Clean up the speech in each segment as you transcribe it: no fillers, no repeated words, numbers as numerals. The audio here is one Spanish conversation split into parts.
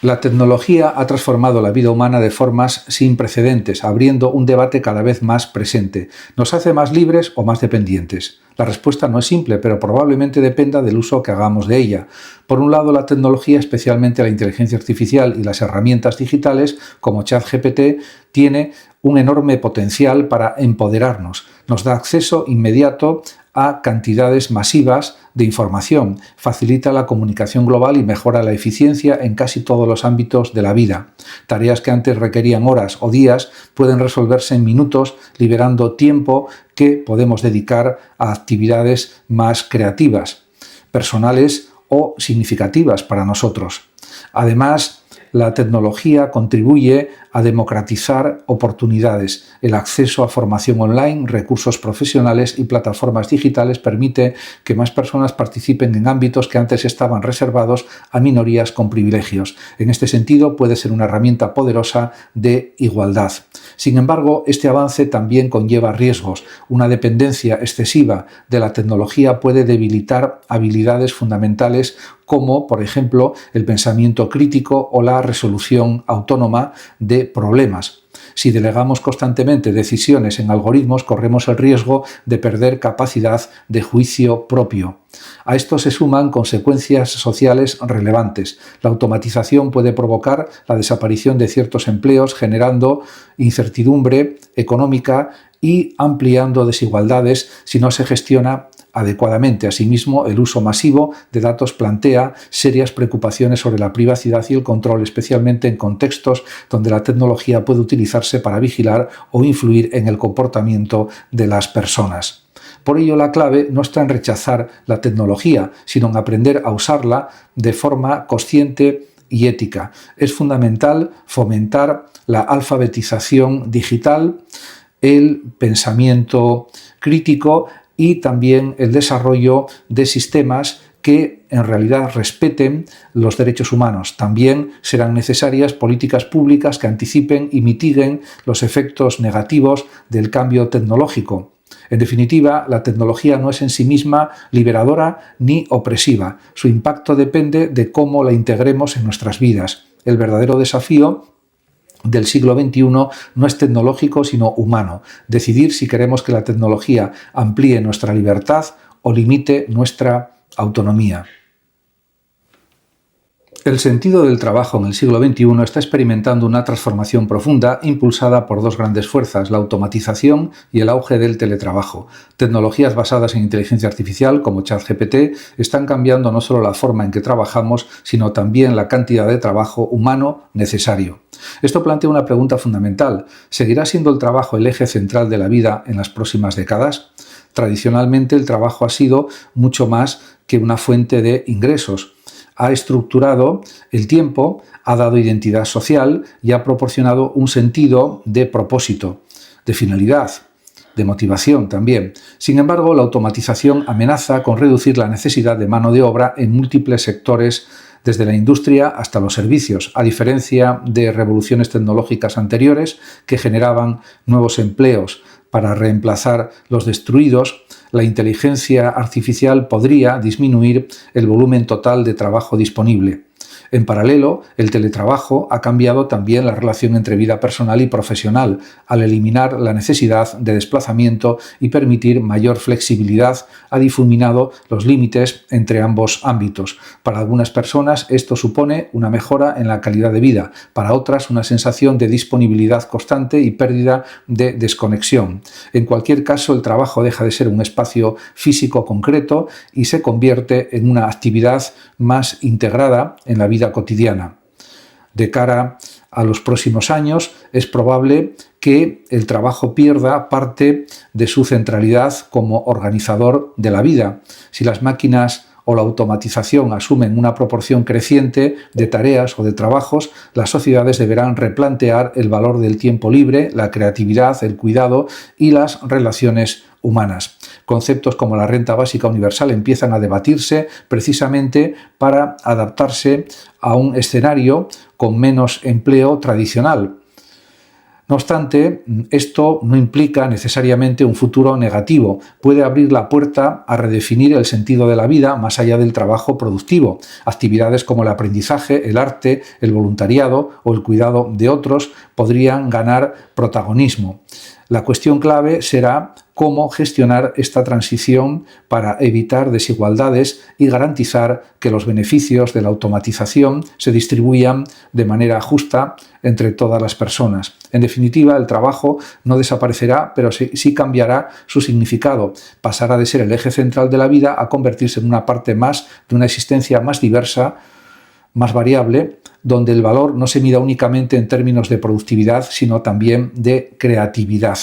La tecnología ha transformado la vida humana de formas sin precedentes, abriendo un debate cada vez más presente. ¿Nos hace más libres o más dependientes? La respuesta no es simple, pero probablemente dependa del uso que hagamos de ella. Por un lado, la tecnología, especialmente la inteligencia artificial y las herramientas digitales, como ChatGPT, tiene un enorme potencial para empoderarnos. Nos da acceso inmediato a cantidades masivas de información, facilita la comunicación global y mejora la eficiencia en casi todos los ámbitos de la vida. Tareas que antes requerían horas o días pueden resolverse en minutos, liberando tiempo que podemos dedicar a actividades más creativas, personales o significativas para nosotros. Además, la tecnología contribuye a democratizar oportunidades. El acceso a formación online, recursos profesionales y plataformas digitales permite que más personas participen en ámbitos que antes estaban reservados a minorías con privilegios. En este sentido, puede ser una herramienta poderosa de igualdad. Sin embargo, este avance también conlleva riesgos. Una dependencia excesiva de la tecnología puede debilitar habilidades fundamentales como, por ejemplo, el pensamiento crítico o la resolución autónoma de problemas. Si delegamos constantemente decisiones en algoritmos, corremos el riesgo de perder capacidad de juicio propio. A esto se suman consecuencias sociales relevantes. La automatización puede provocar la desaparición de ciertos empleos, generando incertidumbre económica y ampliando desigualdades si no se gestiona adecuadamente. Asimismo, el uso masivo de datos plantea serias preocupaciones sobre la privacidad y el control, especialmente en contextos donde la tecnología puede utilizarse para vigilar o influir en el comportamiento de las personas. Por ello, la clave no está en rechazar la tecnología, sino en aprender a usarla de forma consciente y ética. Es fundamental fomentar la alfabetización digital, el pensamiento crítico y también el desarrollo de sistemas que en realidad respeten los derechos humanos. También serán necesarias políticas públicas que anticipen y mitiguen los efectos negativos del cambio tecnológico. En definitiva, la tecnología no es en sí misma liberadora ni opresiva. Su impacto depende de cómo la integremos en nuestras vidas. El verdadero desafío del siglo XXI no es tecnológico, sino humano. Decidir si queremos que la tecnología amplíe nuestra libertad o limite nuestra autonomía. El sentido del trabajo en el siglo XXI está experimentando una transformación profunda impulsada por dos grandes fuerzas, la automatización y el auge del teletrabajo. Tecnologías basadas en inteligencia artificial, como ChatGPT, están cambiando no solo la forma en que trabajamos, sino también la cantidad de trabajo humano necesario. Esto plantea una pregunta fundamental. ¿Seguirá siendo el trabajo el eje central de la vida en las próximas décadas? Tradicionalmente, el trabajo ha sido mucho más que una fuente de ingresos. Ha estructurado el tiempo, ha dado identidad social y ha proporcionado un sentido de propósito, de finalidad, de motivación también. Sin embargo, la automatización amenaza con reducir la necesidad de mano de obra en múltiples sectores, desde la industria hasta los servicios, a diferencia de revoluciones tecnológicas anteriores que generaban nuevos empleos para reemplazar los destruidos. La inteligencia artificial podría disminuir el volumen total de trabajo disponible. En paralelo, el teletrabajo ha cambiado también la relación entre vida personal y profesional, al eliminar la necesidad de desplazamiento y permitir mayor flexibilidad, ha difuminado los límites entre ambos ámbitos. Para algunas personas esto supone una mejora en la calidad de vida, para otras una sensación de disponibilidad constante y pérdida de desconexión. En cualquier caso, el trabajo deja de ser un espacio físico concreto y se convierte en una actividad más integrada en la vida cotidiana. De cara a los próximos años, es probable que el trabajo pierda parte de su centralidad como organizador de la vida. Si las máquinas o la automatización asumen una proporción creciente de tareas o de trabajos, las sociedades deberán replantear el valor del tiempo libre, la creatividad, el cuidado y las relaciones humanas. Conceptos como la renta básica universal empiezan a debatirse precisamente para adaptarse a un escenario con menos empleo tradicional. No obstante, esto no implica necesariamente un futuro negativo. Puede abrir la puerta a redefinir el sentido de la vida más allá del trabajo productivo. Actividades como el aprendizaje, el arte, el voluntariado o el cuidado de otros podrían ganar protagonismo. La cuestión clave será cómo gestionar esta transición para evitar desigualdades y garantizar que los beneficios de la automatización se distribuyan de manera justa entre todas las personas. En definitiva, el trabajo no desaparecerá, pero sí cambiará su significado. Pasará de ser el eje central de la vida a convertirse en una parte más de una existencia más diversa, más variable, donde el valor no se mida únicamente en términos de productividad, sino también de creatividad.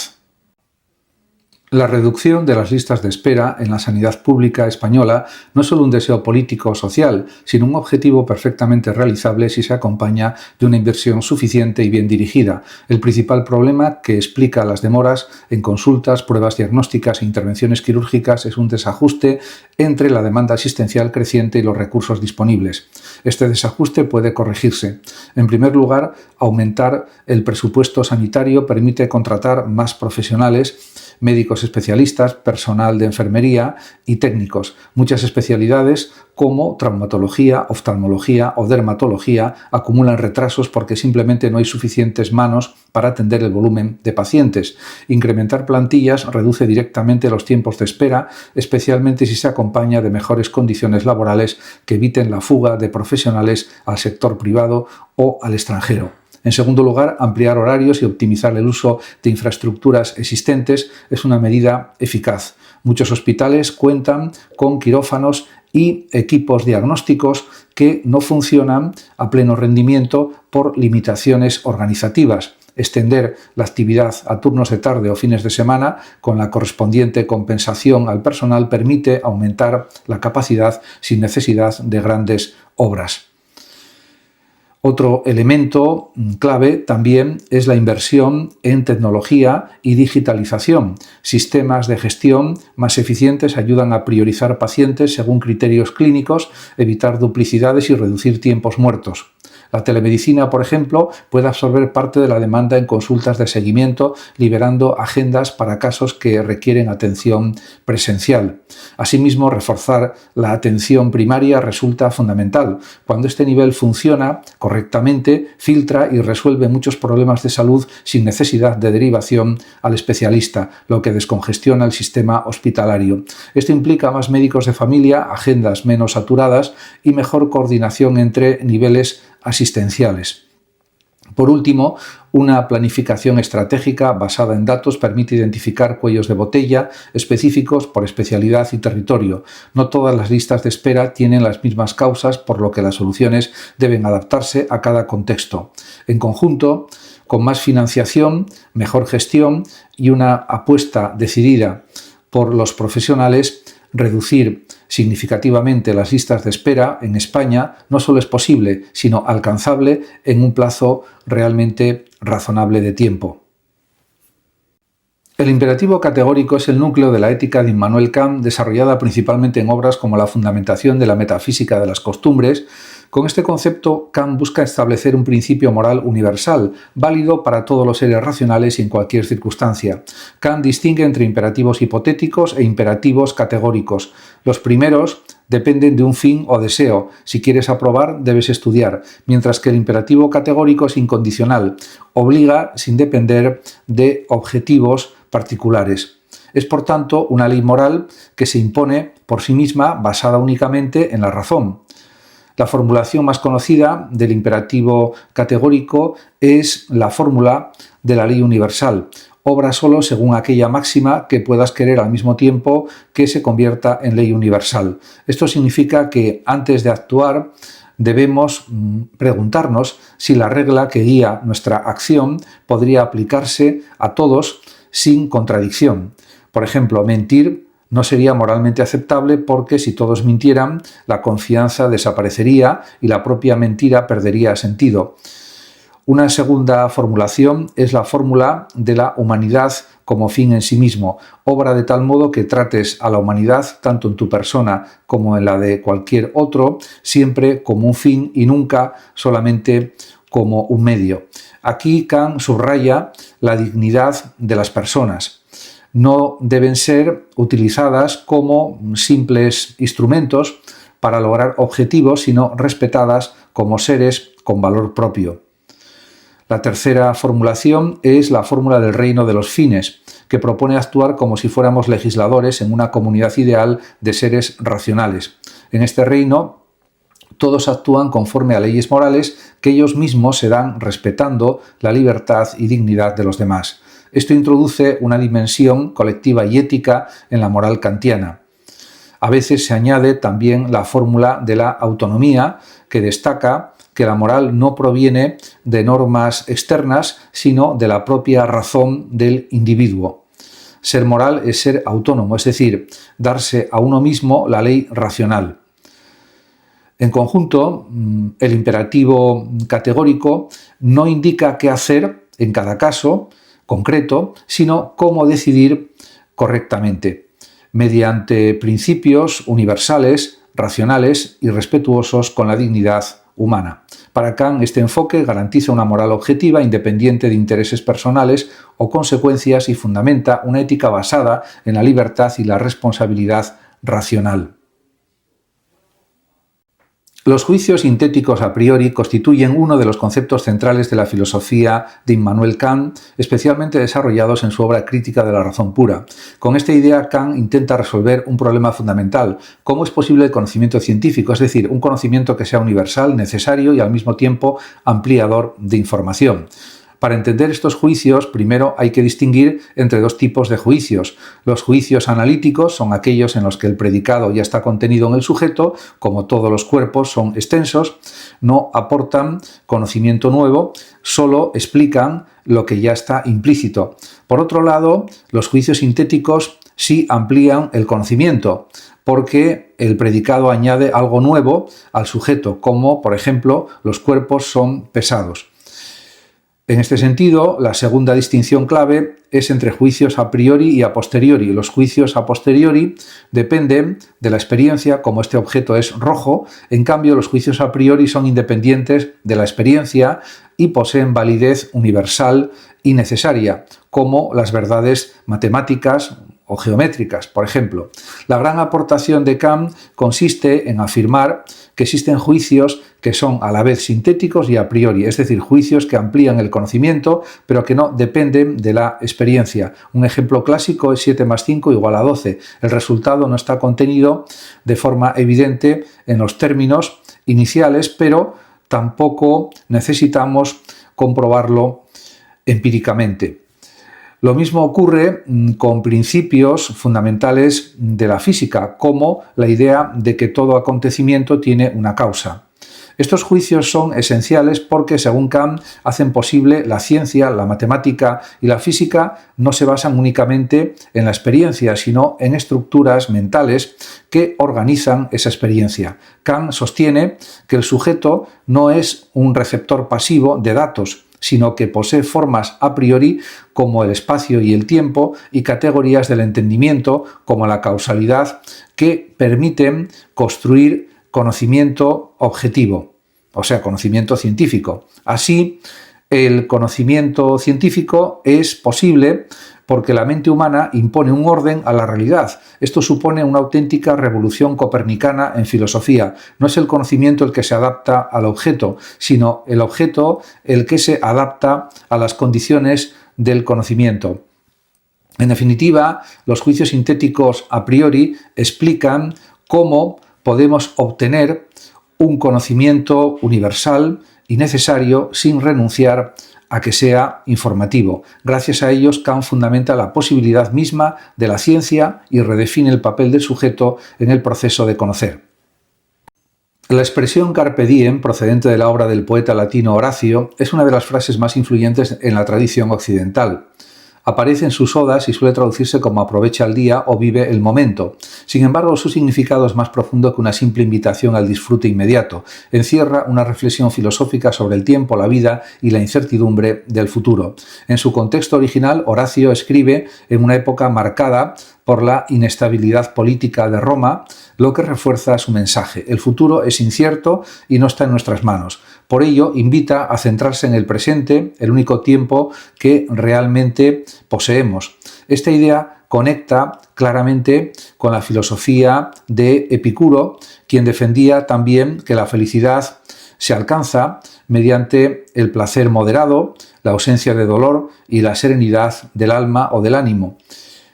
La reducción de las listas de espera en la sanidad pública española no es solo un deseo político o social, sino un objetivo perfectamente realizable si se acompaña de una inversión suficiente y bien dirigida. El principal problema que explica las demoras en consultas, pruebas diagnósticas e intervenciones quirúrgicas es un desajuste entre la demanda asistencial creciente y los recursos disponibles. Este desajuste puede corregirse. En primer lugar, aumentar el presupuesto sanitario permite contratar más profesionales, médicos especialistas, personal de enfermería y técnicos. Muchas especialidades como traumatología, oftalmología o dermatología acumulan retrasos porque simplemente no hay suficientes manos para atender el volumen de pacientes. Incrementar plantillas reduce directamente los tiempos de espera, especialmente si se acompaña de mejores condiciones laborales que eviten la fuga de profesionales al sector privado o al extranjero. En segundo lugar, ampliar horarios y optimizar el uso de infraestructuras existentes es una medida eficaz. Muchos hospitales cuentan con quirófanos y equipos diagnósticos que no funcionan a pleno rendimiento por limitaciones organizativas. Extender la actividad a turnos de tarde o fines de semana con la correspondiente compensación al personal permite aumentar la capacidad sin necesidad de grandes obras. Otro elemento clave también es la inversión en tecnología y digitalización. Sistemas de gestión más eficientes ayudan a priorizar pacientes según criterios clínicos, evitar duplicidades y reducir tiempos muertos. La telemedicina, por ejemplo, puede absorber parte de la demanda en consultas de seguimiento, liberando agendas para casos que requieren atención presencial. Asimismo, reforzar la atención primaria resulta fundamental. Cuando este nivel funciona correctamente, filtra y resuelve muchos problemas de salud sin necesidad de derivación al especialista, lo que descongestiona el sistema hospitalario. Esto implica más médicos de familia, agendas menos saturadas y mejor coordinación entre niveles asistenciales. Por último, una planificación estratégica basada en datos permite identificar cuellos de botella específicos por especialidad y territorio. No todas las listas de espera tienen las mismas causas, por lo que las soluciones deben adaptarse a cada contexto. En conjunto, con más financiación, mejor gestión y una apuesta decidida por los profesionales, reducir significativamente las listas de espera en España no solo es posible, sino alcanzable en un plazo realmente razonable de tiempo. El imperativo categórico es el núcleo de la ética de Immanuel Kant, desarrollada principalmente en obras como La fundamentación de la metafísica de las costumbres. Con este concepto, Kant busca establecer un principio moral universal, válido para todos los seres racionales y en cualquier circunstancia. Kant distingue entre imperativos hipotéticos e imperativos categóricos. Los primeros dependen de un fin o deseo. Si quieres aprobar, debes estudiar, mientras que el imperativo categórico es incondicional, obliga sin depender de objetivos particulares. Es, por tanto, una ley moral que se impone por sí misma basada únicamente en la razón. La formulación más conocida del imperativo categórico es la fórmula de la ley universal. Obra solo según aquella máxima que puedas querer al mismo tiempo que se convierta en ley universal. Esto significa que antes de actuar debemos preguntarnos si la regla que guía nuestra acción podría aplicarse a todos sin contradicción. Por ejemplo, mentir no sería moralmente aceptable porque si todos mintieran, la confianza desaparecería y la propia mentira perdería sentido. Una segunda formulación es la fórmula de la humanidad como fin en sí mismo. Obra de tal modo que trates a la humanidad, tanto en tu persona como en la de cualquier otro, siempre como un fin y nunca solamente como un medio. Aquí Kant subraya la dignidad de las personas. No deben ser utilizadas como simples instrumentos para lograr objetivos, sino respetadas como seres con valor propio. La tercera formulación es la fórmula del reino de los fines, que propone actuar como si fuéramos legisladores en una comunidad ideal de seres racionales. En este reino, todos actúan conforme a leyes morales que ellos mismos se dan respetando la libertad y dignidad de los demás. Esto introduce una dimensión colectiva y ética en la moral kantiana. A veces se añade también la fórmula de la autonomía, que destaca que la moral no proviene de normas externas, sino de la propia razón del individuo. Ser moral es ser autónomo, es decir, darse a uno mismo la ley racional. En conjunto, el imperativo categórico no indica qué hacer en cada caso concreto, sino cómo decidir correctamente, mediante principios universales, racionales y respetuosos con la dignidad humana. Para Kant, este enfoque garantiza una moral objetiva, independiente de intereses personales o consecuencias, y fundamenta una ética basada en la libertad y la responsabilidad racional. Los juicios sintéticos a priori constituyen uno de los conceptos centrales de la filosofía de Immanuel Kant, especialmente desarrollados en su obra Crítica de la razón pura. Con esta idea, Kant intenta resolver un problema fundamental: ¿cómo es posible el conocimiento científico? Es decir, un conocimiento que sea universal, necesario y al mismo tiempo ampliador de información. Para entender estos juicios, primero hay que distinguir entre dos tipos de juicios. Los juicios analíticos son aquellos en los que el predicado ya está contenido en el sujeto, como todos los cuerpos son extensos, no aportan conocimiento nuevo, solo explican lo que ya está implícito. Por otro lado, los juicios sintéticos sí amplían el conocimiento, porque el predicado añade algo nuevo al sujeto, como por ejemplo los cuerpos son pesados. En este sentido, la segunda distinción clave es entre juicios a priori y a posteriori. Los juicios a posteriori dependen de la experiencia, como este objeto es rojo. En cambio, los juicios a priori son independientes de la experiencia y poseen validez universal y necesaria, como las verdades matemáticas o geométricas, por ejemplo. La gran aportación de Kant consiste en afirmar que existen juicios que son a la vez sintéticos y a priori, es decir, juicios que amplían el conocimiento, pero que no dependen de la experiencia. Un ejemplo clásico es 7 más 5 igual a 12. El resultado no está contenido de forma evidente en los términos iniciales, pero tampoco necesitamos comprobarlo empíricamente. Lo mismo ocurre con principios fundamentales de la física, como la idea de que todo acontecimiento tiene una causa. Estos juicios son esenciales porque, según Kant, hacen posible la ciencia, la matemática y la física. No se basan únicamente en la experiencia, sino en estructuras mentales que organizan esa experiencia. Kant sostiene que el sujeto no es un receptor pasivo de datos, sino que posee formas a priori como el espacio y el tiempo y categorías del entendimiento como la causalidad que permiten construir conocimiento objetivo, o sea, conocimiento científico. Así, el conocimiento científico es posible porque la mente humana impone un orden a la realidad. Esto supone una auténtica revolución copernicana en filosofía. No es el conocimiento el que se adapta al objeto, sino el objeto el que se adapta a las condiciones del conocimiento. En definitiva, los juicios sintéticos a priori explican cómo podemos obtener un conocimiento universal y necesario sin renunciar a que sea informativo. Gracias a ellos, Kant fundamenta la posibilidad misma de la ciencia y redefine el papel del sujeto en el proceso de conocer. La expresión carpe diem, procedente de la obra del poeta latino Horacio, es una de las frases más influyentes en la tradición occidental. Aparece en sus odas y suele traducirse como aprovecha el día o vive el momento. Sin embargo, su significado es más profundo que una simple invitación al disfrute inmediato. Encierra una reflexión filosófica sobre el tiempo, la vida y la incertidumbre del futuro. En su contexto original, Horacio escribe en una época marcada por la inestabilidad política de Roma, lo que refuerza su mensaje. El futuro es incierto y no está en nuestras manos. Por ello, invita a centrarse en el presente, el único tiempo que realmente poseemos. Esta idea conecta claramente con la filosofía de Epicuro, quien defendía también que la felicidad se alcanza mediante el placer moderado, la ausencia de dolor y la serenidad del alma o del ánimo.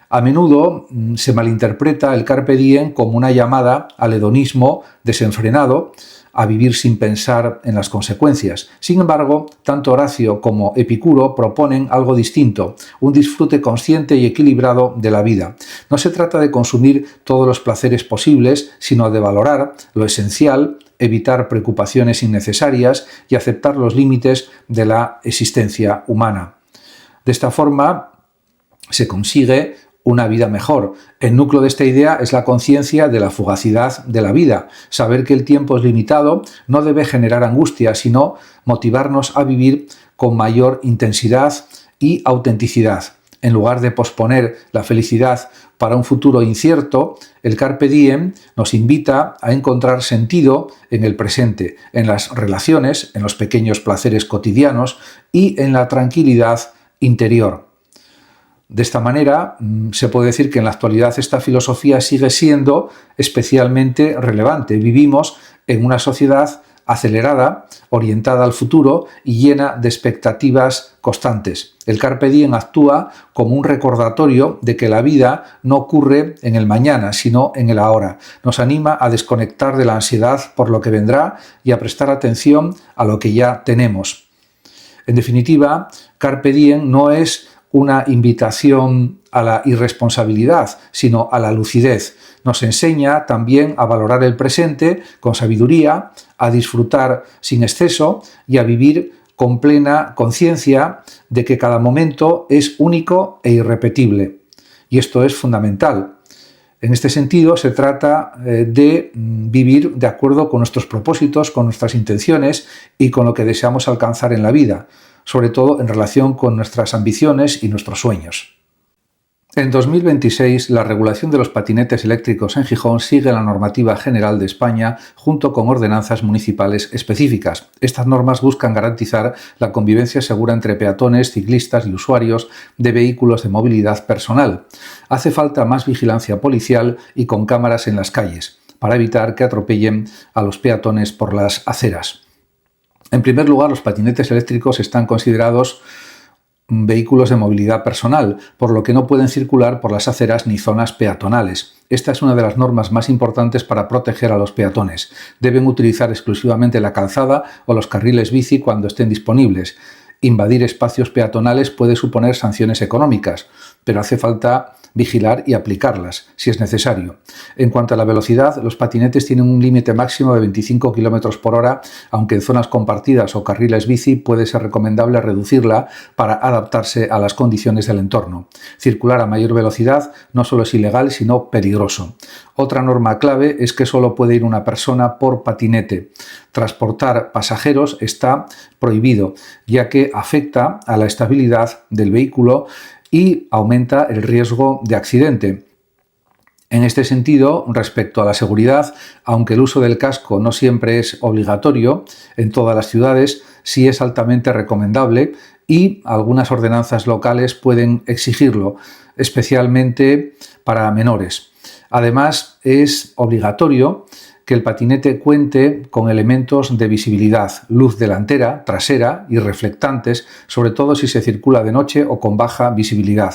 A menudo se malinterpreta el carpe diem como una llamada al hedonismo desenfrenado, a vivir sin pensar en las consecuencias. Sin embargo, tanto Horacio como Epicuro proponen algo distinto, un disfrute consciente y equilibrado de la vida. No se trata de consumir todos los placeres posibles, sino de valorar lo esencial, evitar preocupaciones innecesarias y aceptar los límites de la existencia humana. De esta forma se consigue una vida mejor. El núcleo de esta idea es la conciencia de la fugacidad de la vida. Saber que el tiempo es limitado no debe generar angustia, sino motivarnos a vivir con mayor intensidad y autenticidad. En lugar de posponer la felicidad para un futuro incierto, el Carpe Diem nos invita a encontrar sentido en el presente, en las relaciones, en los pequeños placeres cotidianos y en la tranquilidad interior. De esta manera, se puede decir que en la actualidad esta filosofía sigue siendo especialmente relevante. Vivimos en una sociedad acelerada, orientada al futuro y llena de expectativas constantes. El Carpe Diem actúa como un recordatorio de que la vida no ocurre en el mañana, sino en el ahora. Nos anima a desconectar de la ansiedad por lo que vendrá y a prestar atención a lo que ya tenemos. En definitiva, Carpe Diem no es una invitación a la irresponsabilidad, sino a la lucidez. Nos enseña también a valorar el presente con sabiduría, a disfrutar sin exceso y a vivir con plena conciencia de que cada momento es único e irrepetible. Y esto es fundamental. En este sentido, se trata de vivir de acuerdo con nuestros propósitos, con nuestras intenciones y con lo que deseamos alcanzar en la vida, sobre todo en relación con nuestras ambiciones y nuestros sueños. En 2026, la regulación de los patinetes eléctricos en Gijón sigue la normativa general de España junto con ordenanzas municipales específicas. Estas normas buscan garantizar la convivencia segura entre peatones, ciclistas y usuarios de vehículos de movilidad personal. Hace falta más vigilancia policial y con cámaras en las calles, para evitar que atropellen a los peatones por las aceras. En primer lugar, los patinetes eléctricos están considerados vehículos de movilidad personal, por lo que no pueden circular por las aceras ni zonas peatonales. Esta es una de las normas más importantes para proteger a los peatones. Deben utilizar exclusivamente la calzada o los carriles bici cuando estén disponibles. Invadir espacios peatonales puede suponer sanciones económicas, pero hace falta vigilar y aplicarlas, si es necesario. En cuanto a la velocidad, los patinetes tienen un límite máximo de 25 km por hora, aunque en zonas compartidas o carriles bici puede ser recomendable reducirla para adaptarse a las condiciones del entorno. Circular a mayor velocidad no solo es ilegal, sino peligroso. Otra norma clave es que solo puede ir una persona por patinete. Transportar pasajeros está prohibido, ya que afecta a la estabilidad del vehículo y aumenta el riesgo de accidente. En este sentido, respecto a la seguridad, aunque el uso del casco no siempre es obligatorio, en todas las ciudades sí es altamente recomendable y algunas ordenanzas locales pueden exigirlo, especialmente para menores. Además, es obligatorio que el patinete cuente con elementos de visibilidad, luz delantera, trasera y reflectantes, sobre todo si se circula de noche o con baja visibilidad.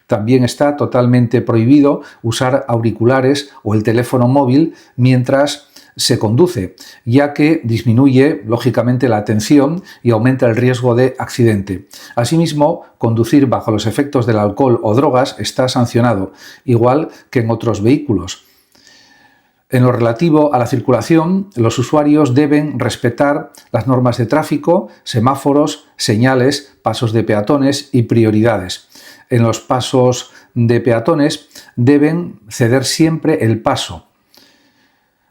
También está totalmente prohibido usar auriculares o el teléfono móvil mientras se conduce, ya que disminuye, lógicamente, la atención y aumenta el riesgo de accidente. Asimismo, conducir bajo los efectos del alcohol o drogas está sancionado, igual que en otros vehículos. En lo relativo a la circulación, los usuarios deben respetar las normas de tráfico, semáforos, señales, pasos de peatones y prioridades. En los pasos de peatones deben ceder siempre el paso.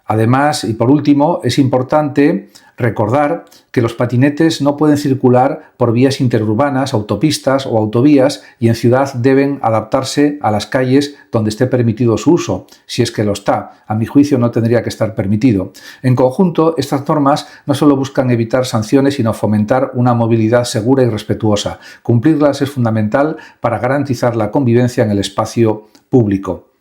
Además, y por último, es importante recordar que los patinetes no pueden circular por vías interurbanas, autopistas o autovías, y en ciudad deben adaptarse a las calles donde esté permitido su uso, si es que lo está. A mi juicio no tendría que estar permitido. En conjunto, estas normas no solo buscan evitar sanciones, sino fomentar una movilidad segura y respetuosa. Cumplirlas es fundamental para garantizar la convivencia en el espacio público.